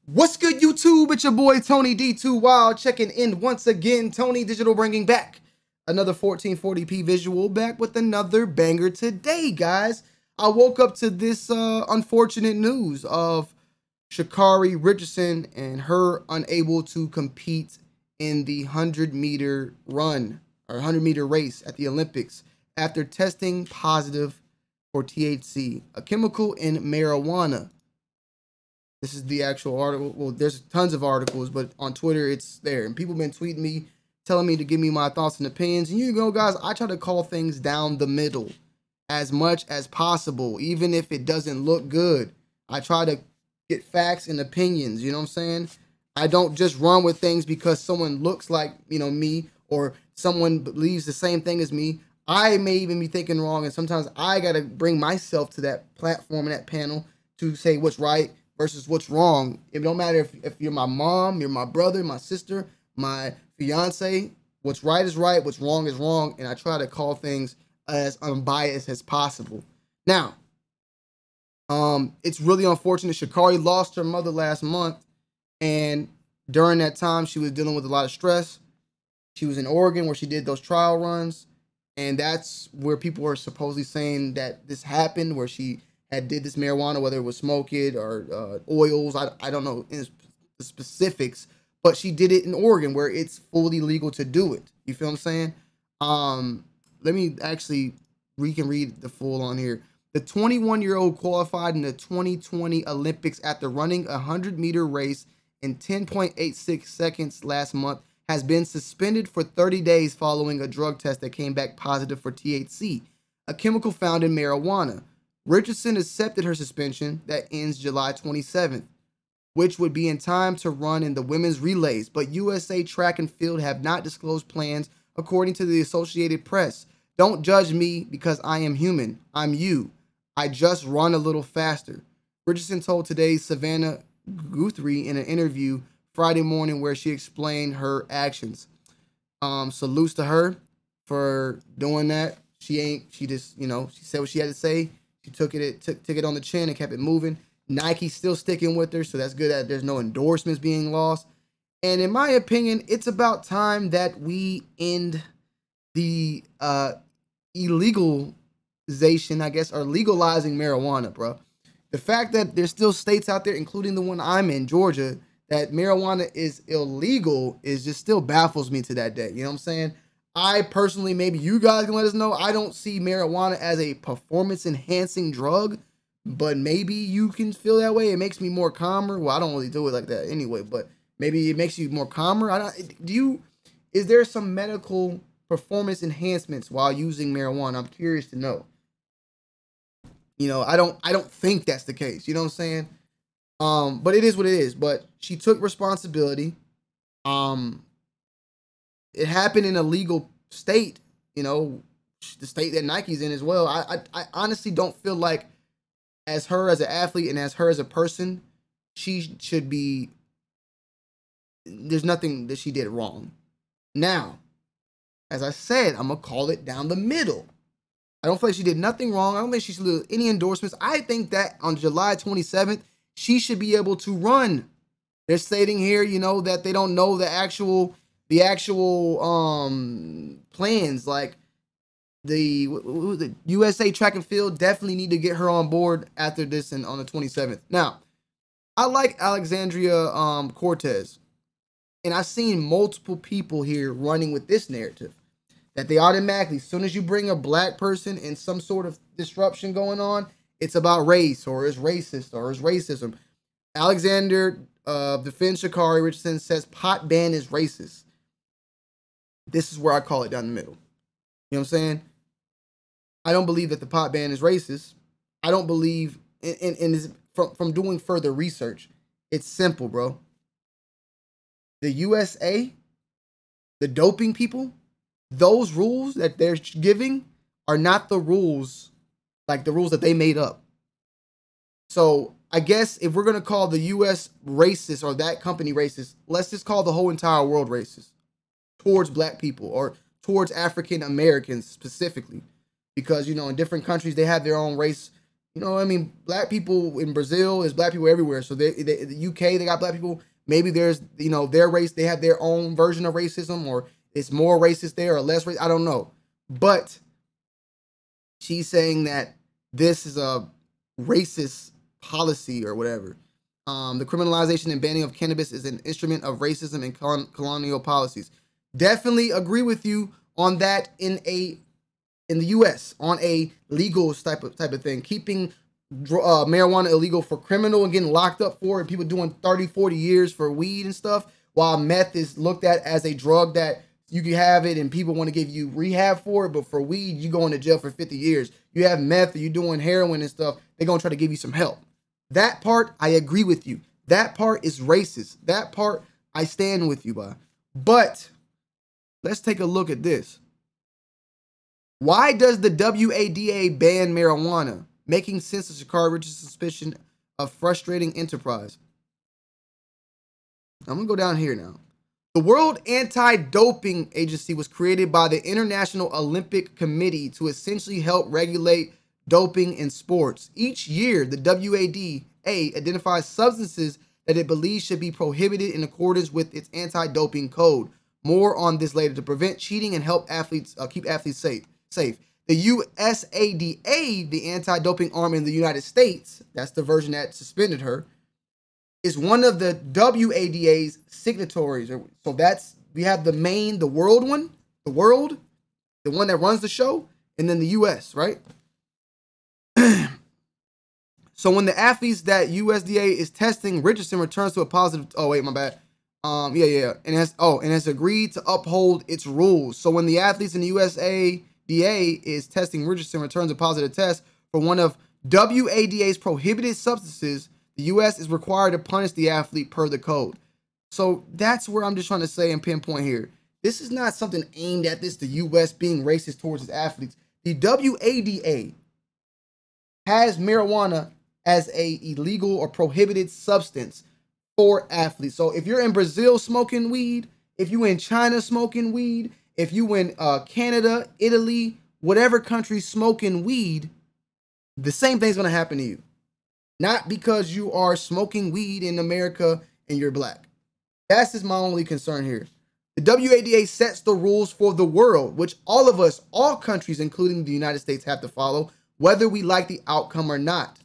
What's good, YouTube? It's your boy Tony D2 Wild checking in once again. Tony Digital bringing back another 1440p visual, back with another banger today, guys. I woke up to this unfortunate news of Carri Richardson and her unable to compete in the 100-meter run or 100-meter race at the Olympics after testing positive for THC, a chemical in marijuana. This is the actual article. Well, there's tons of articles, but on Twitter, it's there. And people have been tweeting me, telling me to give me my thoughts and opinions. And you know, guys, I try to call things down the middle as much as possible, even if it doesn't look good. I try to get facts and opinions, you know what I'm saying? I don't just run with things because someone looks like, you know, me, or someone believes the same thing as me. I may even be thinking wrong, and sometimes I got to bring myself to that platform and that panel to say what's right versus what's wrong. It don't matter if you're my mom, you're my brother, my sister, my fiance. What's right is right, what's wrong is wrong, and I try to call things as unbiased as possible. Now, it's really unfortunate. Carri lost her mother last month, and during that time, she was dealing with a lot of stress. She was in Oregon where she did those trial runs, and that's where people are supposedly saying that this happened, where she did this marijuana, whether it was smoke it or oils. I don't know in the specifics, but she did it in Oregon where it's fully legal to do it. You feel what I'm saying? Let me actually, we can read the full on here. The 21-year-old qualified in the 2020 Olympics after running a 100-meter race in 10.86 seconds last month has been suspended for 30 days following a drug test that came back positive for THC, a chemical found in marijuana. Richardson accepted her suspension that ends July 27th, which would be in time to run in the women's relays, but USA Track and Field have not disclosed plans, according to the Associated Press. Don't judge me because I am human. I'm you. I just run a little faster, Richardson told today's Savannah Guthrie in an interview Friday morning where she explained her actions. Salutes to her for doing that. She just, you know, she said what she had to say. She took it on the chin and kept it moving. Nike's still sticking with her, so that's good that there's no endorsements being lost. And in my opinion, it's about time that we end the illegalization, I guess, or legalizing marijuana, bro. The fact that there's still states out there, including the one I'm in, Georgia, that marijuana is illegal is just still baffles me to that day. You know what I'm saying? I personally, maybe you guys can let us know, I don't see marijuana as a performance-enhancing drug, but maybe you can feel that way. It makes me more calmer. Well, I don't really do it like that anyway, but maybe it makes you more calmer. Is there some medical performance enhancements while using marijuana? I'm curious to know. You know, I don't think that's the case. You know what I'm saying? But it is what it is. But she took responsibility. It happened in a legal state, you know, the state that Nike's in as well. I honestly don't feel like, as her as an athlete and as her as a person, she should be, there's nothing that she did wrong. Now, as I said, I'm going to call it down the middle. I don't feel like she did nothing wrong. I don't think she should lose any endorsements. I think that on July 27th, she should be able to run. They're stating here, you know, that they don't know the actual plans. Like the USA Track and Field definitely need to get her on board after this and on the 27th. Now, I like Alexandria Cortez, and I've seen multiple people here running with this narrative that they automatically, as soon as you bring a black person and some sort of disruption going on, it's about race or it's racist or it's racism. Alexander defends Carri Richardson, says pot ban is racist. This is where I call it down the middle. You know what I'm saying? I don't believe that the pot ban is racist. I don't believe from doing further research. It's simple, bro. The USA, the doping people, those rules that they're giving are not the rules, like the rules that they made up. So I guess if we're going to call the US racist or that company racist, let's just call the whole entire world racist towards black people or towards African Americans specifically, because, you know, in different countries, they have their own race, You know, I mean, black people in Brazil is black people everywhere. So the UK, they got black people. Maybe there's, you know, their race, they have their own version of racism, or it's more racist there or less racist. I don't know. But she's saying that this is a racist policy or whatever. The criminalization and banning of cannabis is an instrument of racism and colonial policies. Definitely agree with you on that in the U.S. on a legal type of thing. Keeping marijuana illegal for criminal and getting locked up for it. People doing 30, 40 years for weed and stuff, while meth is looked at as a drug that you can have it and people want to give you rehab for it. But for weed, you go into jail for 50 years. You have meth or you're doing heroin and stuff, they're going to try to give you some help. That part, I agree with you. That part is racist. That part, I stand with you by. But let's take a look at this. Why does the WADA ban marijuana? Making sense of Carri Richardson's suspicion of frustrating enterprise. I'm going to go down here now. The World Anti-Doping Agency was created by the International Olympic Committee to essentially help regulate doping in sports. Each year, the WADA identifies substances that it believes should be prohibited in accordance with its anti-doping code. More on this later. To prevent cheating and help athletes keep athletes safe. The USADA, the anti-doping arm in the United States, that's the version that suspended her, is one of the WADA's signatories. So that's, we have the world one, the one that runs the show, and then the US, right? So when the athletes that USDA is testing, Richardson returns to a positive. Oh wait, my bad. And has agreed to uphold its rules. So when the athletes in the USADA is testing, Richardson returns a positive test for one of WADA's prohibited substances, the U.S. is required to punish the athlete per the code. So that's where I'm just trying to say and pinpoint here. This is not something aimed at the U.S. being racist towards its athletes. The WADA has marijuana as a illegal or prohibited substance for athletes. So if you're in Brazil smoking weed, if you in China smoking weed, if you in Canada, Italy, whatever country smoking weed, the same thing's going to happen to you. Not because you are smoking weed in America and you're black. That's just my only concern here. The WADA sets the rules for the world, which all of us, all countries, including the United States, have to follow, whether we like the outcome or not.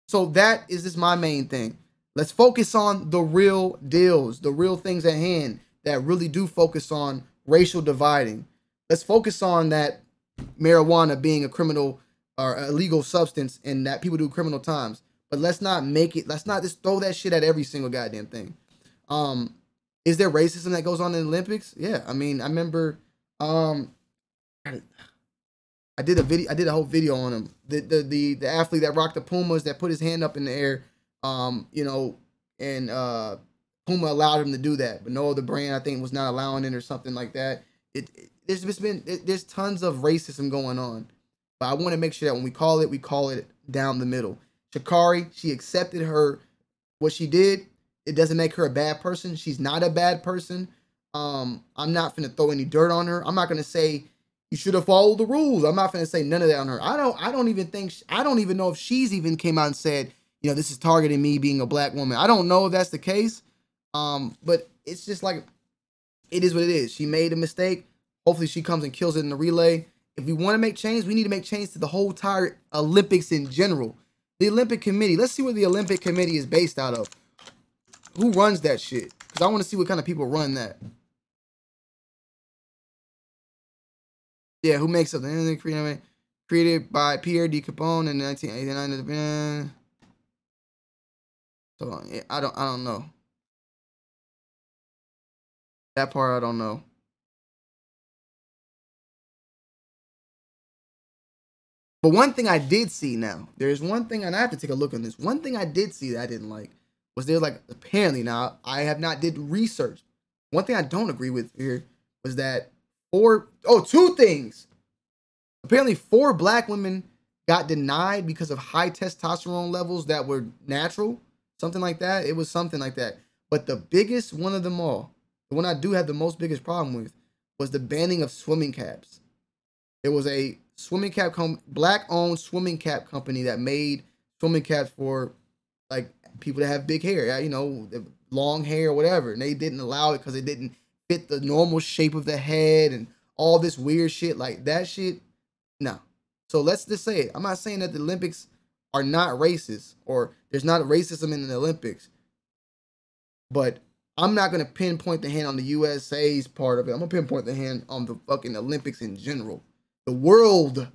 So that is just my main thing. Let's focus on the real deals, the real things at hand that really do focus on racial dividing. Let's focus on that marijuana being a criminal or illegal substance and that people do criminal times. But let's not just throw that shit at every single goddamn thing. Is there racism that goes on in the Olympics? Yeah, I mean, I remember I did a whole video on him. The athlete that rocked the Pumas that put his hand up in the air, you know, and Puma allowed him to do that, but no other brand, I think, was not allowing it or something like that. There's tons of racism going on, but I want to make sure that when we call it down the middle. Sha'Carri, she accepted what she did. It doesn't make her a bad person. She's not a bad person. I'm not finna throw any dirt on her. I'm not gonna say you should have followed the rules. I'm not finna say none of that on her. I don't even know if she's even came out and said, you know, this is targeting me being a black woman. I don't know if that's the case. But it's just like, it is what it is. She made a mistake. Hopefully she comes and kills it in the relay. If we want to make change, we need to make change to the whole entire Olympics in general. The Olympic Committee. Let's see where the Olympic Committee is based out of. Who runs that shit? Because I want to see what kind of people run that. Yeah, who makes up the created by Pierre D. Capone in 1989. So yeah, I don't know. That part I don't know. But one thing I did see now, there's one thing, and I have to take a look on this. One thing I did see that I didn't like was there, like, apparently, now I have not did research. One thing I don't agree with here was that two things. Apparently 4 black women got denied because of high testosterone levels that were natural. Something like that. It was something like that. But the biggest one of them all, the one I do have the biggest problem with, was the banning of swimming caps. There was a swimming cap black-owned swimming cap company that made swimming caps for like people that have big hair, you know, long hair or whatever, and they didn't allow it because it didn't fit the normal shape of the head and all this weird shit. Like that shit, no. So let's just say it. I'm not saying that the Olympics are not racist or there's not racism in the Olympics, but I'm not going to pinpoint the hand on the USA's part of it. I'm going to pinpoint the hand on the fucking Olympics in general. The world,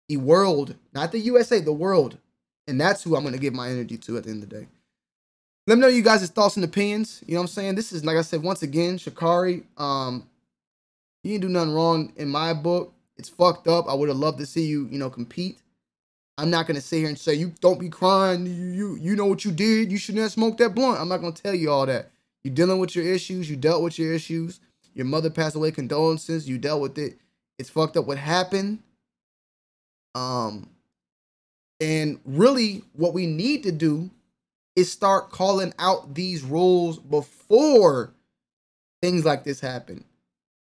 not the USA, the world. And that's who I'm going to give my energy to at the end of the day. Let me know you guys' thoughts and opinions. You know what I'm saying? This is, like I said, once again, Sha'Carri, you didn't do nothing wrong in my book. It's fucked up. I would have loved to see you, you know, compete. I'm not going to sit here and say, you don't be crying. You know what you did. You shouldn't have smoked that blunt. I'm not going to tell you all that. You're dealing with your issues. You dealt with your issues. Your mother passed away. Condolences. You dealt with it. It's fucked up what happened. And really what we need to do is start calling out these rules before things like this happen.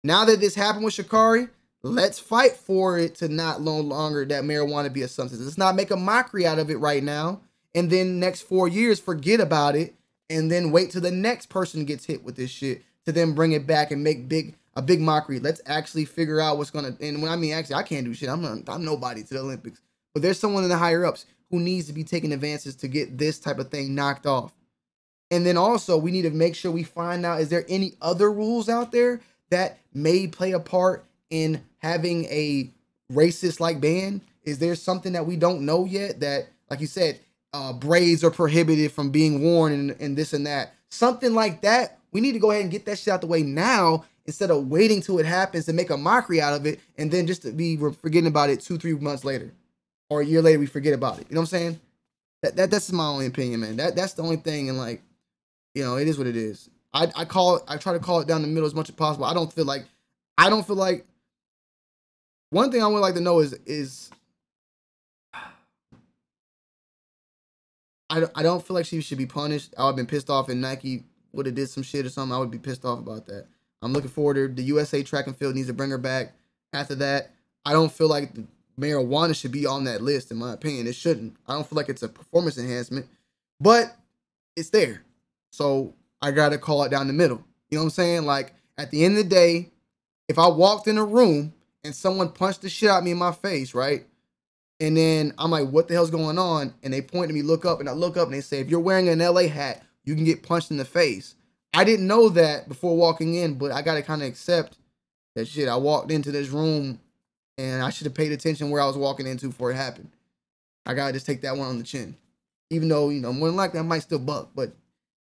Now that this happened with Sha'Carri, let's fight for it to not no longer that marijuana be a substance. Let's not make a mockery out of it right now. And then next 4 years, forget about it. And then wait till the next person gets hit with this shit to then bring it back and make a big mockery. Let's actually figure out what's going to, and when I mean actually, I can't do shit. I'm nobody to the Olympics. But there's someone in the higher ups who needs to be taking advances to get this type of thing knocked off. And then also we need to make sure we find out, is there any other rules out there that may play a part in having a racist like ban? Is there something that we don't know yet that, like you said, braids are prohibited from being worn and this and that? Something like that. We need to go ahead and get that shit out the way now instead of waiting till it happens to make a mockery out of it and then just to be forgetting about it 2-3 months later. Or a year later, we forget about it. You know what I'm saying? That's my only opinion, man. That's the only thing. And like, you know, it is what it is. I try to call it down the middle as much as possible. I don't feel like one thing I would like to know is I don't feel like she should be punished. I would have been pissed off if Nike would have did some shit or something. I would be pissed off about that. I'm looking forward to the USA track and field needs to bring her back. After that, I don't feel like the marijuana should be on that list, in my opinion. It shouldn't. I don't feel like it's a performance enhancement, but it's there. So I got to call it down the middle. You know what I'm saying? Like, at the end of the day, if I walked in a room and someone punched the shit out of me in my face, right? And then I'm like, what the hell's going on? And they point at me, look up, and I look up and they say, if you're wearing an LA hat, you can get punched in the face. I didn't know that before walking in, but I got to kind of accept that shit. I walked into this room and I should have paid attention where I was walking into before it happened. I got to just take that one on the chin. Even though, you know, more than likely I might still buck, but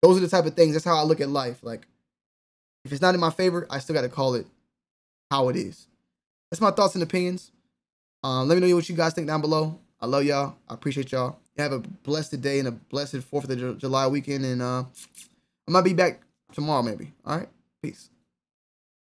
those are the type of things. That's how I look at life. Like, if it's not in my favor, I still got to call it how it is. That's my thoughts and opinions. Let me know what you guys think down below. I love y'all. I appreciate y'all. Have a blessed day and a blessed 4th of July weekend. And I might be back tomorrow maybe. All right? Peace.